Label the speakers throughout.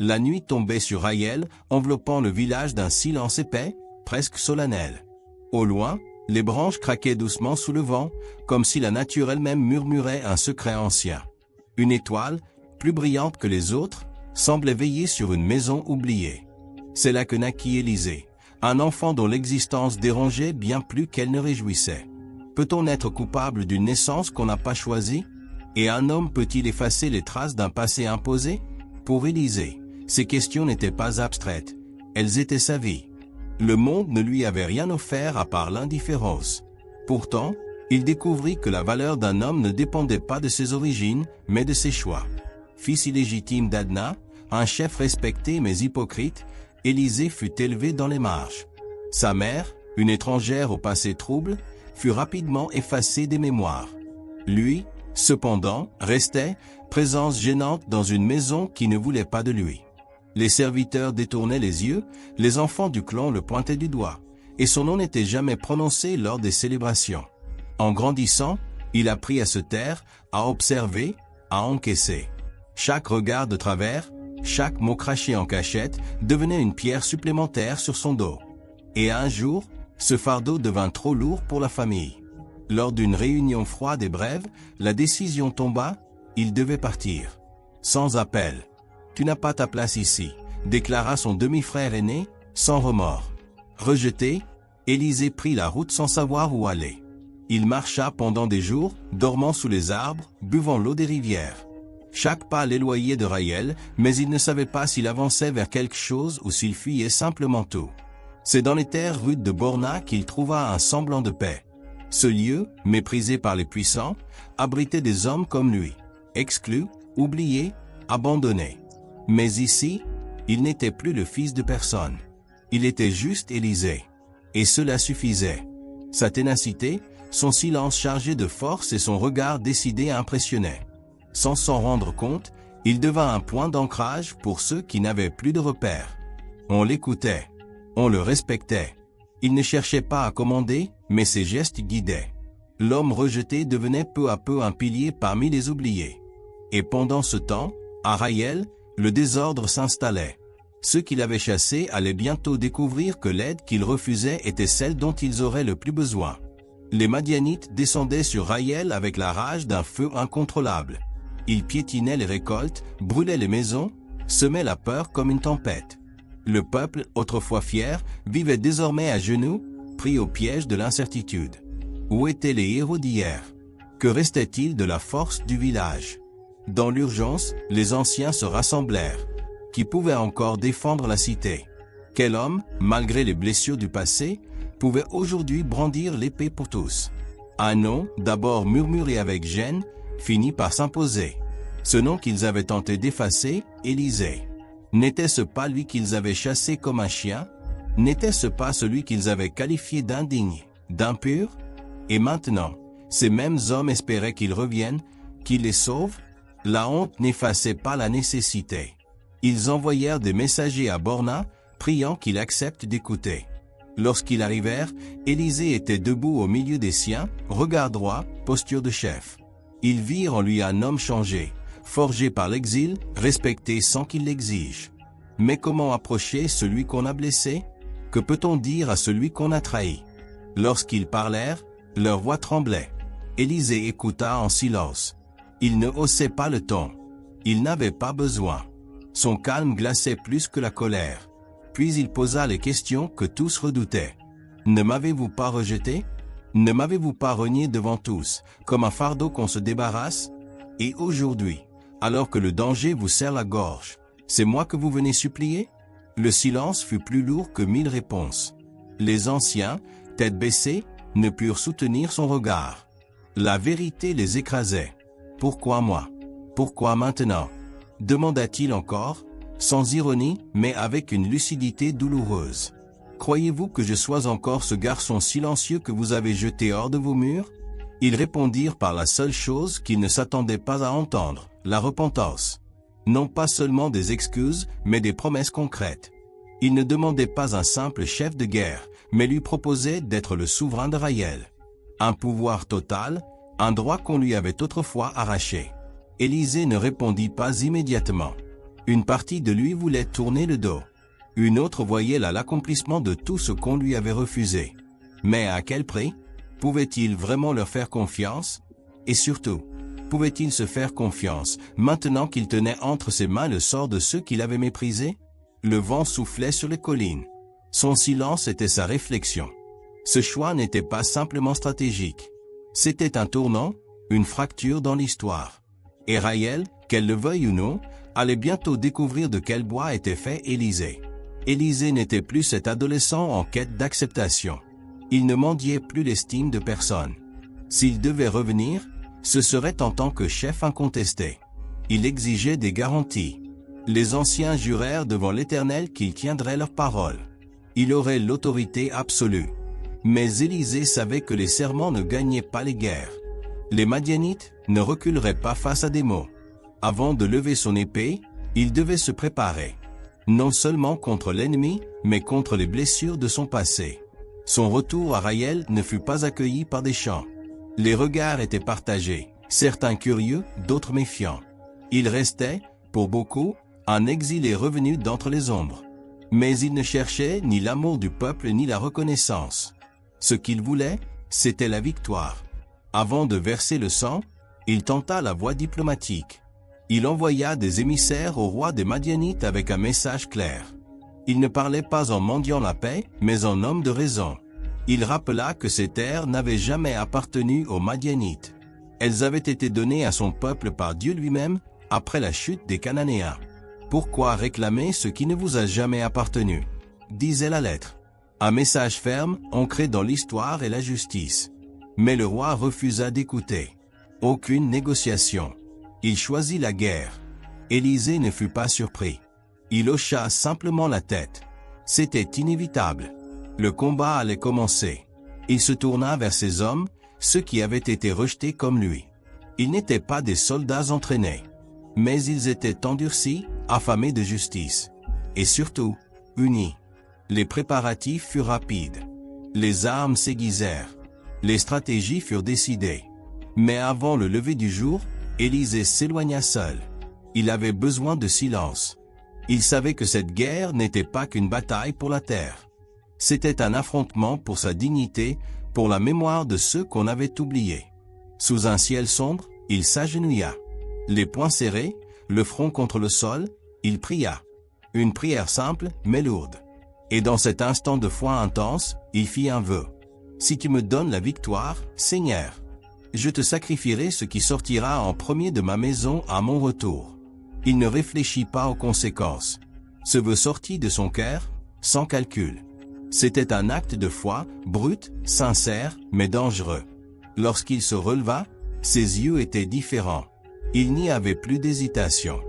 Speaker 1: La nuit tombait sur Raïel, enveloppant le village d'un silence épais, presque solennel. Au loin, les branches craquaient doucement sous le vent, comme si la nature elle-même murmurait un secret ancien. Une étoile, plus brillante que les autres, semblait veiller sur une maison oubliée. C'est là que naquit Élisée, un enfant dont l'existence dérangeait bien plus qu'elle ne réjouissait. Peut-on être coupable d'une naissance qu'on n'a pas choisie? Et un homme peut-il effacer les traces d'un passé imposé? Pour Élisée, ces questions n'étaient pas abstraites, elles étaient sa vie. Le monde ne lui avait rien offert à part l'indifférence. Pourtant, il découvrit que la valeur d'un homme ne dépendait pas de ses origines, mais de ses choix. Fils illégitime d'Adna, un chef respecté mais hypocrite, Élisée fut élevé dans les marges. Sa mère, une étrangère au passé trouble, fut rapidement effacée des mémoires. Lui, cependant, restait, présence gênante dans une maison qui ne voulait pas de lui. Les serviteurs détournaient les yeux, les enfants du clan le pointaient du doigt, et son nom n'était jamais prononcé lors des célébrations. En grandissant, il apprit à se taire, à observer, à encaisser. Chaque regard de travers, chaque mot craché en cachette devenait une pierre supplémentaire sur son dos. Et un jour, ce fardeau devint trop lourd pour la famille. Lors d'une réunion froide et brève, la décision tomba, il devait partir. Sans appel. « Tu n'as pas ta place ici », déclara son demi-frère aîné, sans remords. Rejeté, Élisée prit la route sans savoir où aller. Il marcha pendant des jours, dormant sous les arbres, buvant l'eau des rivières. Chaque pas l'éloignait de Raïel, mais il ne savait pas s'il avançait vers quelque chose ou s'il fuyait simplement tout. C'est dans les terres rudes de Borna qu'il trouva un semblant de paix. Ce lieu, méprisé par les puissants, abritait des hommes comme lui, exclus, oubliés, abandonnés. Mais ici, il n'était plus le fils de personne. Il était juste Élisée. Et cela suffisait. Sa ténacité, son silence chargé de force et son regard décidé impressionnaient. Sans s'en rendre compte, il devint un point d'ancrage pour ceux qui n'avaient plus de repères. On l'écoutait. On le respectait. Il ne cherchait pas à commander, mais ses gestes guidaient. L'homme rejeté devenait peu à peu un pilier parmi les oubliés. Et pendant ce temps, à Raïel, le désordre s'installait. Ceux qui l'avaient chassé allaient bientôt découvrir que l'aide qu'ils refusaient était celle dont ils auraient le plus besoin. Les Madianites descendaient sur Raïel avec la rage d'un feu incontrôlable. Ils piétinaient les récoltes, brûlaient les maisons, semaient la peur comme une tempête. Le peuple, autrefois fier, vivait désormais à genoux, pris au piège de l'incertitude. Où étaient les héros d'hier? Que restait-il de la force du village? Dans l'urgence, les anciens se rassemblèrent. Qui pouvait encore défendre la cité? Quel homme, malgré les blessures du passé, pouvait aujourd'hui brandir l'épée pour tous? Un nom, d'abord murmuré avec gêne, finit par s'imposer. Ce nom qu'ils avaient tenté d'effacer, Élisée. N'était-ce pas lui qu'ils avaient chassé comme un chien? N'était-ce pas celui qu'ils avaient qualifié d'indigne, d'impur? Et maintenant, ces mêmes hommes espéraient qu'il revienne, qu'il les sauve? La honte n'effaçait pas la nécessité. Ils envoyèrent des messagers à Borna, priant qu'il accepte d'écouter. Lorsqu'ils arrivèrent, Élisée était debout au milieu des siens, regard droit, posture de chef. Ils virent en lui un homme changé, forgé par l'exil, respecté sans qu'il l'exige. Mais comment approcher celui qu'on a blessé? Que peut-on dire à celui qu'on a trahi? Lorsqu'ils parlèrent, leur voix tremblait. Élisée écouta en silence. Il ne haussait pas le ton. Il n'avait pas besoin. Son calme glaçait plus que la colère. Puis il posa les questions que tous redoutaient. Ne m'avez-vous pas rejeté? Ne m'avez-vous pas renié devant tous, comme un fardeau qu'on se débarrasse? Et aujourd'hui, alors que le danger vous serre la gorge, c'est moi que vous venez supplier? Le silence fut plus lourd que 1000 réponses. Les anciens, tête baissée, ne purent soutenir son regard. La vérité les écrasait. Pourquoi moi? Pourquoi maintenant? Demanda-t-il encore, sans ironie, mais avec une lucidité douloureuse. Croyez-vous que je sois encore ce garçon silencieux que vous avez jeté hors de vos murs? Ils répondirent par la seule chose qu'ils ne s'attendaient pas à entendre, la repentance. Non pas seulement des excuses, mais des promesses concrètes. Ils ne demandaient pas un simple chef de guerre, mais lui proposaient d'être le souverain de Raïel. Un pouvoir total, un droit qu'on lui avait autrefois arraché. Élisée ne répondit pas immédiatement. Une partie de lui voulait tourner le dos. Une autre voyait là l'accomplissement de tout ce qu'on lui avait refusé. Mais à quel prix? Pouvait-il vraiment leur faire confiance? Et surtout, pouvait-il se faire confiance, maintenant qu'il tenait entre ses mains le sort de ceux qu'il avait méprisés? Le vent soufflait sur les collines. Son silence était sa réflexion. Ce choix n'était pas simplement stratégique. C'était un tournant, une fracture dans l'histoire. Et Raël, qu'elle le veuille ou non, allait bientôt découvrir de quel bois était fait Élisée. Élisée n'était plus cet adolescent en quête d'acceptation. Il ne mendiait plus l'estime de personne. S'il devait revenir, ce serait en tant que chef incontesté. Il exigeait des garanties. Les anciens jurèrent devant l'Éternel qu'ils tiendraient leur parole. Il aurait l'autorité absolue. Mais Élisée savait que les serments ne gagnaient pas les guerres. Les Madianites ne reculeraient pas face à des mots. Avant de lever son épée, il devait se préparer. Non seulement contre l'ennemi, mais contre les blessures de son passé. Son retour à Raël ne fut pas accueilli par des chants. Les regards étaient partagés, certains curieux, d'autres méfiants. Il restait, pour beaucoup, un exilé revenu d'entre les ombres. Mais il ne cherchait ni l'amour du peuple ni la reconnaissance. Ce qu'il voulait, c'était la victoire. Avant de verser le sang, il tenta la voie diplomatique. Il envoya des émissaires au roi des Madianites avec un message clair. Il ne parlait pas en mendiant la paix, mais en homme de raison. Il rappela que ces terres n'avaient jamais appartenu aux Madianites. Elles avaient été données à son peuple par Dieu lui-même, après la chute des Cananéens. Pourquoi réclamer ce qui ne vous a jamais appartenu? Disait la lettre. Un message ferme, ancré dans l'histoire et la justice. Mais le roi refusa d'écouter. Aucune négociation. Il choisit la guerre. Élisée ne fut pas surpris. Il hocha simplement la tête. C'était inévitable. Le combat allait commencer. Il se tourna vers ses hommes, ceux qui avaient été rejetés comme lui. Ils n'étaient pas des soldats entraînés. Mais ils étaient endurcis, affamés de justice. Et surtout, unis. Les préparatifs furent rapides. Les armes s'aiguisèrent. Les stratégies furent décidées. Mais avant le lever du jour, Élisée s'éloigna seul. Il avait besoin de silence. Il savait que cette guerre n'était pas qu'une bataille pour la terre. C'était un affrontement pour sa dignité, pour la mémoire de ceux qu'on avait oubliés. Sous un ciel sombre, il s'agenouilla. Les poings serrés, le front contre le sol, il pria. Une prière simple, mais lourde. Et dans cet instant de foi intense, il fit un vœu. Si tu me donnes la victoire, Seigneur, je te sacrifierai ce qui sortira en premier de ma maison à mon retour. Il ne réfléchit pas aux conséquences. Ce vœu sortit de son cœur, sans calcul. C'était un acte de foi, brut, sincère, mais dangereux. Lorsqu'il se releva, ses yeux étaient différents. Il n'y avait plus d'hésitation.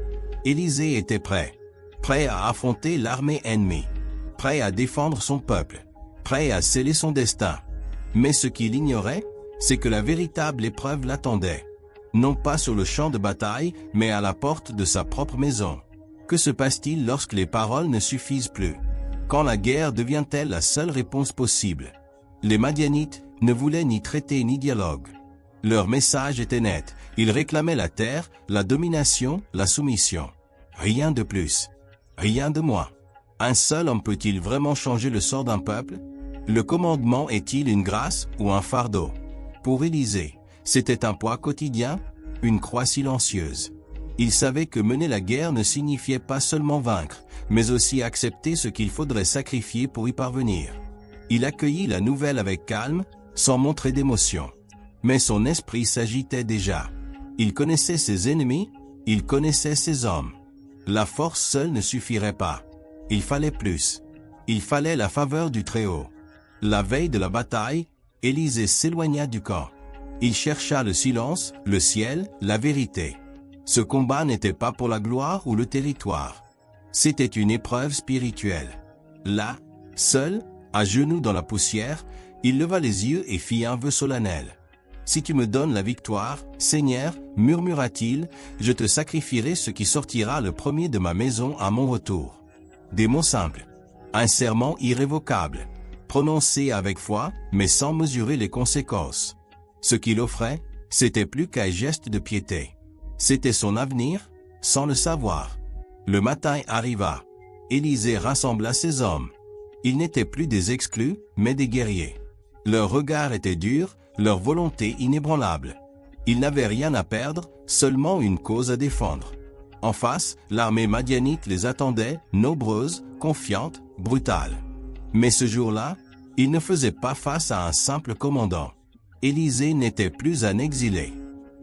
Speaker 1: Élisée était prêt. Prêt à affronter l'armée ennemie. Prêt à défendre son peuple. Prêt à sceller son destin. Mais ce qu'il ignorait, c'est que la véritable épreuve l'attendait. Non pas sur le champ de bataille, mais à la porte de sa propre maison. Que se passe-t-il lorsque les paroles ne suffisent plus? Quand la guerre devient-elle la seule réponse possible? Les Madianites ne voulaient ni traité ni dialogue. Leur message était net. Ils réclamaient la terre, la domination, la soumission. Rien de plus. Rien de moins. Un seul homme peut-il vraiment changer le sort d'un peuple? Le commandement est-il une grâce ou un fardeau? Pour Élisée, c'était un poids quotidien, une croix silencieuse. Il savait que mener la guerre ne signifiait pas seulement vaincre, mais aussi accepter ce qu'il faudrait sacrifier pour y parvenir. Il accueillit la nouvelle avec calme, sans montrer d'émotion. Mais son esprit s'agitait déjà. Il connaissait ses ennemis, il connaissait ses hommes. La force seule ne suffirait pas. Il fallait plus. Il fallait la faveur du Très-Haut. La veille de la bataille, Élisée s'éloigna du camp. Il chercha le silence, le ciel, la vérité. Ce combat n'était pas pour la gloire ou le territoire. C'était une épreuve spirituelle. Là, seul, à genoux dans la poussière, il leva les yeux et fit un vœu solennel. « Si tu me donnes la victoire, Seigneur, murmura-t-il, je te sacrifierai ce qui sortira le premier de ma maison à mon retour. » Des mots simples. Un serment irrévocable. Prononcé avec foi, mais sans mesurer les conséquences. Ce qu'il offrait, c'était plus qu'un geste de piété. C'était son avenir, sans le savoir. Le matin arriva. Élisée rassembla ses hommes. Ils n'étaient plus des exclus, mais des guerriers. Leur regard était dur, leur volonté inébranlable. Ils n'avaient rien à perdre, seulement une cause à défendre. En face, l'armée madianite les attendait, nombreuse, confiante, brutale. Mais ce jour-là, ils ne faisaient pas face à un simple commandant. Élisée n'était plus un exilé.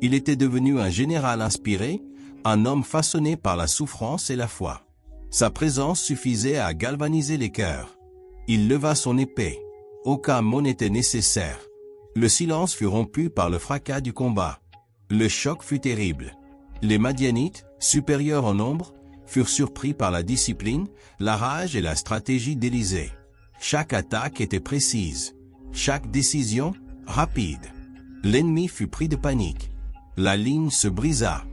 Speaker 1: Il était devenu un général inspiré, un homme façonné par la souffrance et la foi. Sa présence suffisait à galvaniser les cœurs. Il leva son épée. Aucun mot n'était nécessaire. Le silence fut rompu par le fracas du combat. Le choc fut terrible. Les Madianites, supérieurs en nombre, furent surpris par la discipline, la rage et la stratégie d'Élisée. Chaque attaque était précise. Chaque décision, rapide. L'ennemi fut pris de panique. La ligne se brisa.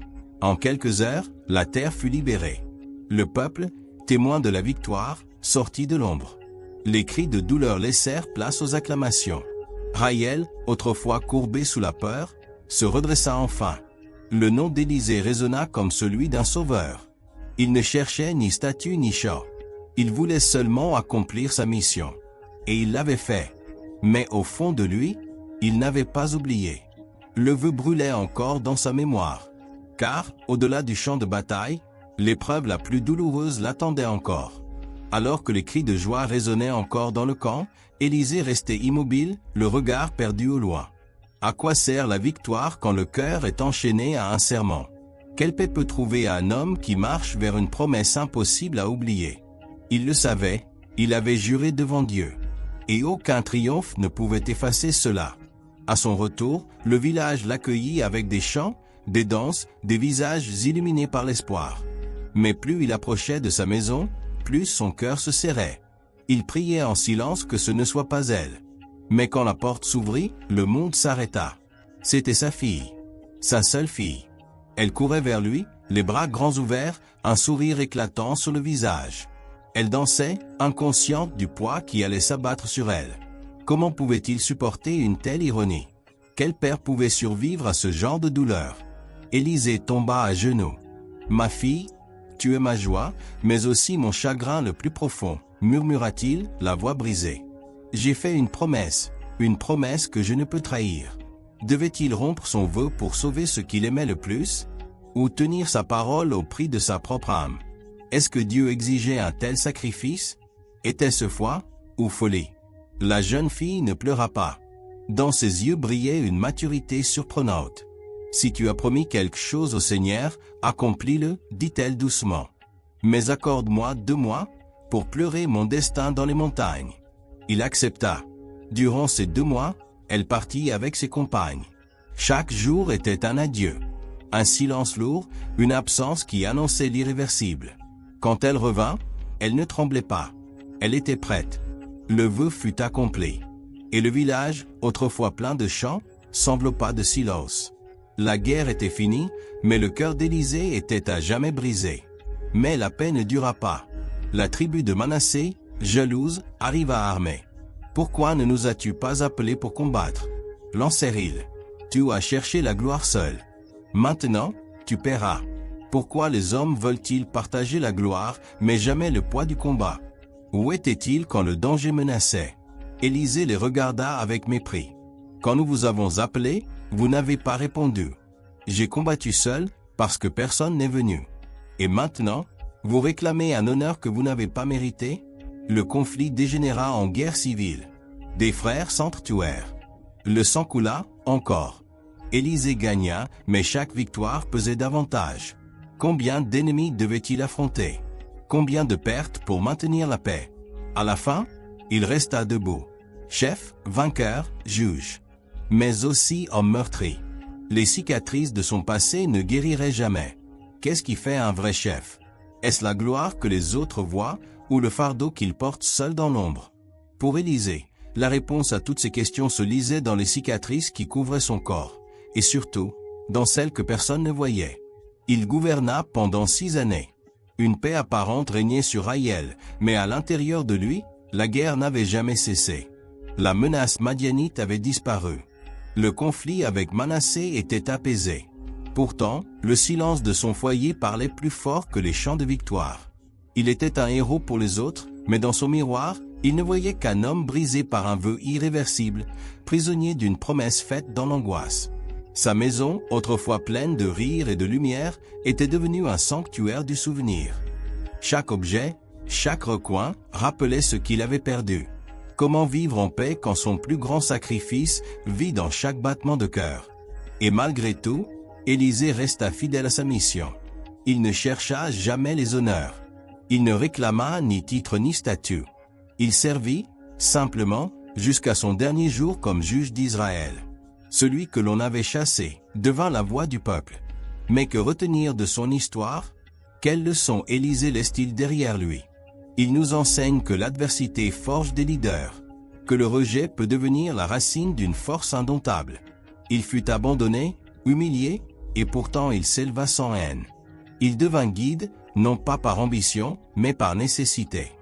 Speaker 1: En quelques heures, la terre fut libérée. Le peuple, témoin de la victoire, sortit de l'ombre. Les cris de douleur laissèrent place aux acclamations. Raïel, autrefois courbé sous la peur, se redressa enfin. Le nom d'Élisée résonna comme celui d'un sauveur. Il ne cherchait ni statut ni char. Il voulait seulement accomplir sa mission. Et il l'avait fait. Mais au fond de lui, il n'avait pas oublié. Le vœu brûlait encore dans sa mémoire. Car, au-delà du champ de bataille, l'épreuve la plus douloureuse l'attendait encore. Alors que les cris de joie résonnaient encore dans le camp, Élisée restait immobile, le regard perdu au loin. À quoi sert la victoire quand le cœur est enchaîné à un serment? Quelle paix peut trouver un homme qui marche vers une promesse impossible à oublier? Il le savait, il avait juré devant Dieu. Et aucun triomphe ne pouvait effacer cela. À son retour, le village l'accueillit avec des chants, des danses, des visages illuminés par l'espoir. Mais plus il approchait de sa maison, plus son cœur se serrait. Il priait en silence que ce ne soit pas elle. Mais quand la porte s'ouvrit, le monde s'arrêta. C'était sa fille. Sa seule fille. Elle courait vers lui, les bras grands ouverts, un sourire éclatant sur le visage. Elle dansait, inconsciente du poids qui allait s'abattre sur elle. Comment pouvait-il supporter une telle ironie? Quel père pouvait survivre à ce genre de douleur? Élisée tomba à genoux. « Ma fille, tu es ma joie, mais aussi mon chagrin le plus profond, murmura-t-il, la voix brisée. J'ai fait une promesse que je ne peux trahir. Devait-il rompre son vœu pour sauver ce qu'il aimait le plus? Ou tenir sa parole au prix de sa propre âme? Est-ce que Dieu exigeait un tel sacrifice? Était-ce foi ou folie? La jeune fille ne pleura pas. Dans ses yeux brillait une maturité surprenante. Si tu as promis quelque chose au Seigneur, accomplis-le, dit-elle doucement. Mais accorde-moi 2 mois pour pleurer mon destin dans les montagnes. Il accepta. Durant ces 2 mois, elle partit avec ses compagnes. Chaque jour était un adieu. Un silence lourd, une absence qui annonçait l'irréversible. Quand elle revint, elle ne tremblait pas. Elle était prête. Le vœu fut accompli. Et le village, autrefois plein de chants, s'enveloppa de silence. La guerre était finie, mais le cœur d'Élisée était à jamais brisé. Mais la paix ne dura pas. La tribu de Manassé, jalouse, arriva armée. Pourquoi ne nous as-tu pas appelés pour combattre? Lancèrent-ils. Tu as cherché la gloire seule. Maintenant, tu paieras. Pourquoi les hommes veulent-ils partager la gloire, mais jamais le poids du combat? Où étaient-ils quand le danger menaçait? Élisée les regarda avec mépris. Quand nous vous avons appelés, vous n'avez pas répondu. J'ai combattu seul, parce que personne n'est venu. Et maintenant, vous réclamez un honneur que vous n'avez pas mérité? Le conflit dégénéra en guerre civile. Des frères s'entretuèrent. Le sang coula, encore. Élisée gagna, mais chaque victoire pesait davantage. Combien d'ennemis devait-il affronter? Combien de pertes pour maintenir la paix? À la fin, il resta debout. Chef, vainqueur, juge. Mais aussi homme meurtri. Les cicatrices de son passé ne guériraient jamais. Qu'est-ce qui fait un vrai chef? Est-ce la gloire que les autres voient ou le fardeau qu'il porte seul dans l'ombre? Pour Élisée, la réponse à toutes ces questions se lisait dans les cicatrices qui couvraient son corps, et surtout, dans celles que personne ne voyait. Il gouverna pendant 6 années. Une paix apparente régnait sur Raïel, mais à l'intérieur de lui, la guerre n'avait jamais cessé. La menace madianite avait disparu. Le conflit avec Manassé était apaisé. Pourtant, le silence de son foyer parlait plus fort que les chants de victoire. Il était un héros pour les autres, mais dans son miroir, il ne voyait qu'un homme brisé par un vœu irréversible, prisonnier d'une promesse faite dans l'angoisse. Sa maison, autrefois pleine de rires et de lumière, était devenue un sanctuaire du souvenir. Chaque objet, chaque recoin, rappelait ce qu'il avait perdu. Comment vivre en paix quand son plus grand sacrifice vit dans chaque battement de cœur? Et malgré tout, Élisée resta fidèle à sa mission. Il ne chercha jamais les honneurs. Il ne réclama ni titre ni statut. Il servit, simplement, jusqu'à son dernier jour comme juge d'Israël. Celui que l'on avait chassé devint la voix du peuple. Mais que retenir de son histoire? Quelle leçon Élisée laisse-t-il derrière lui? Il nous enseigne que l'adversité forge des leaders, que le rejet peut devenir la racine d'une force indomptable. Il fut abandonné, humilié, et pourtant il s'éleva sans haine. Il devint guide, non pas par ambition, mais par nécessité.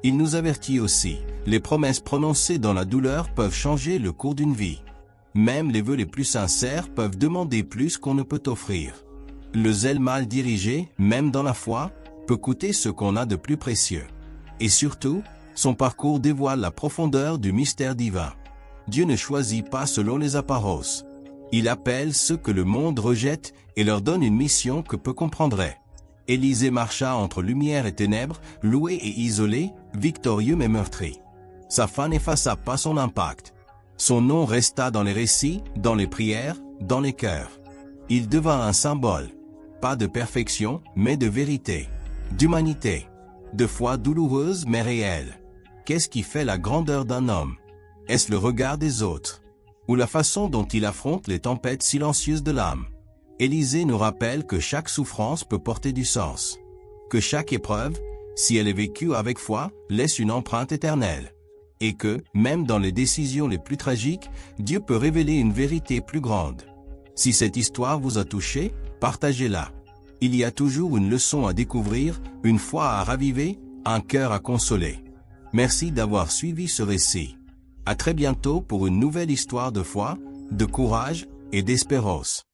Speaker 1: Il nous avertit aussi, les promesses prononcées dans la douleur peuvent changer le cours d'une vie. Même les vœux les plus sincères peuvent demander plus qu'on ne peut offrir. Le zèle mal dirigé, même dans la foi, peut coûter ce qu'on a de plus précieux. Et surtout, son parcours dévoile la profondeur du mystère divin. Dieu ne choisit pas selon les apparences. Il appelle ceux que le monde rejette et leur donne une mission que peu comprendraient. Élisée marcha entre lumière et ténèbres, loué et isolé, victorieux mais meurtri. Sa fin n'effaça pas son impact. Son nom resta dans les récits, dans les prières, dans les cœurs. Il devint un symbole, pas de perfection, mais de vérité, d'humanité, de foi douloureuse mais réelle. Qu'est-ce qui fait la grandeur d'un homme? Est-ce le regard des autres? Ou la façon dont il affronte les tempêtes silencieuses de l'âme? Élisée nous rappelle que chaque souffrance peut porter du sens, que chaque épreuve, si elle est vécue avec foi, laisse une empreinte éternelle, et que, même dans les décisions les plus tragiques, Dieu peut révéler une vérité plus grande. Si cette histoire vous a touché, partagez-la. Il y a toujours une leçon à découvrir, une foi à raviver, un cœur à consoler. Merci d'avoir suivi ce récit. À très bientôt pour une nouvelle histoire de foi, de courage et d'espérance.